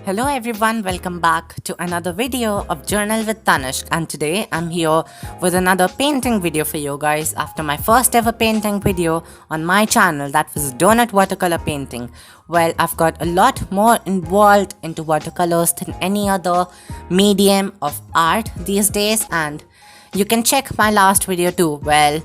Hello everyone, welcome back to another video of Journal with 𝕨𝕐𝕥, and today I'm here with another painting video for you guys after my first ever painting video on my channel, that was donut watercolor painting. Well, I've got a lot more involved into watercolors than any other medium of art these days, and you can check my last video too. Well,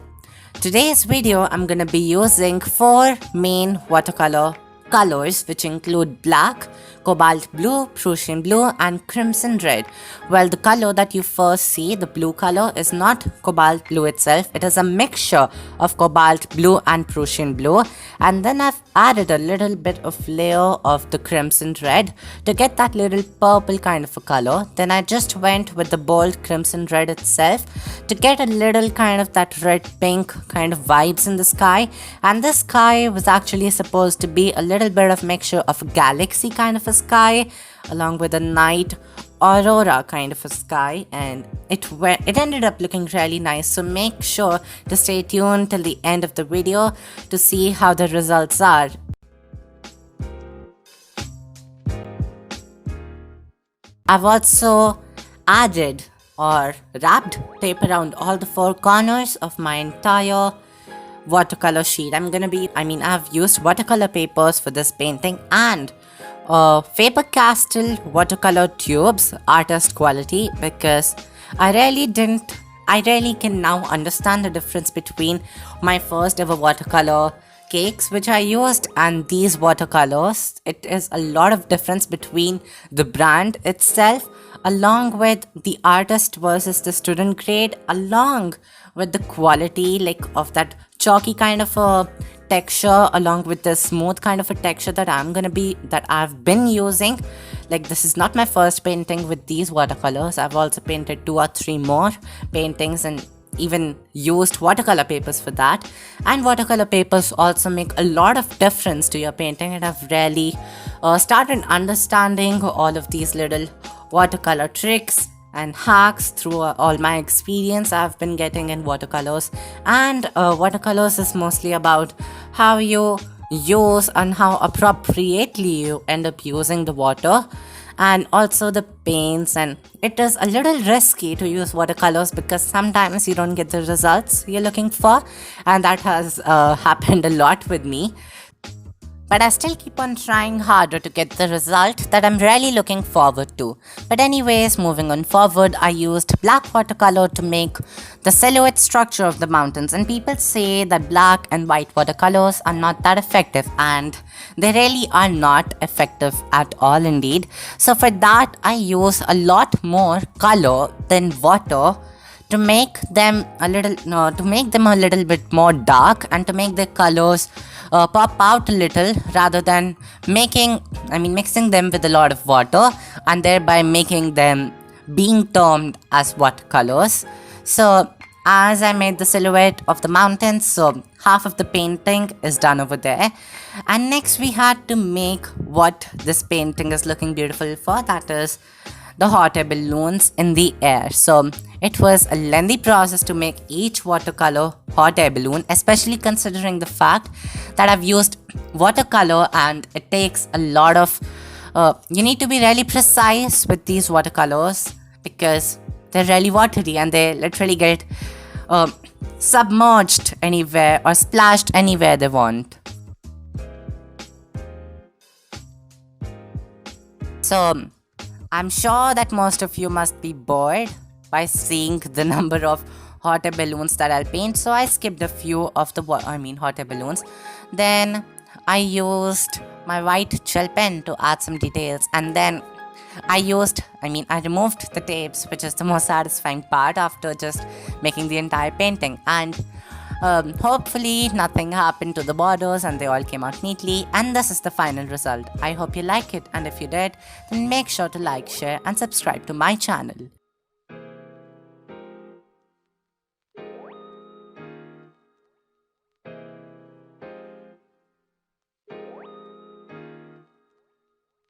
today's video I'm gonna be using 4 main watercolor colors, which include black, cobalt blue, Prussian blue, and crimson red. Well, the color that you first see, the blue color, is not cobalt blue itself. It is a mixture of cobalt blue and Prussian blue, and then I've added a little bit of layer of the crimson red to get that little purple kind of a color. Then I just went with the bold crimson red itself to get a little kind of that red pink kind of vibes in the sky, and this sky was actually supposed to be a little bit of mixture of a galaxy kind of a sky along with a night aurora kind of a sky, and it ended up looking really nice. So make sure to stay tuned till the end of the video to see how the results are. I've also added or wrapped tape around all the 4 corners of my entire watercolor sheet. I've used watercolor papers for this painting and Faber-Castell watercolor tubes, artist quality, because I really can now understand the difference between my first ever watercolor cakes which I used and these watercolors. It is a lot of difference between the brand itself, along with the artist versus the student grade, along with the quality of that chalky kind of a texture, along with the smooth kind of a texture that I've been using. This is not my first painting with these watercolors. I've also painted 2 or 3 more paintings and even used watercolor papers for that. And watercolor papers also make a lot of difference to your painting, and I've really started understanding all of these little watercolor tricks and hacks through all my experience I've been getting in watercolors. And watercolors is mostly about how you use and how appropriately you end up using the water and also the paints. And it is a little risky to use watercolors because sometimes you don't get the results you're looking for, and that has happened a lot with me. But I still keep on trying harder to get the result that I'm really looking forward to. But anyways, moving on forward, I used black watercolor to make the silhouette structure of the mountains. And people say that black and white watercolors are not that effective, and they really are not effective at all indeed. So for that, I use a lot more color than water to make them a little bit more dark and to make the colors pop out a little, rather than mixing them with a lot of water and thereby making them being termed as watercolors. So as I made the silhouette of the mountains, so half of the painting is done over there, and next we had to make what this painting is looking beautiful for, that is the hot air balloons in the air. So it was a lengthy process to make each watercolor hot air balloon, especially considering the fact that I've used watercolor and it takes a lot of you need to be really precise with these watercolors because they're really watery and they literally get submerged anywhere or splashed anywhere they want. So I'm sure that most of you must be bored by seeing the number of hot air balloons that I'll paint, so I skipped a few of the hot air balloons. Then I used my white gel pen to add some details, and then I removed the tapes, which is the most satisfying part after just making the entire painting. And hopefully nothing happened to the borders and they all came out neatly, and this is the final result. I hope you like it, and if you did, then make sure to like, share and subscribe to my channel.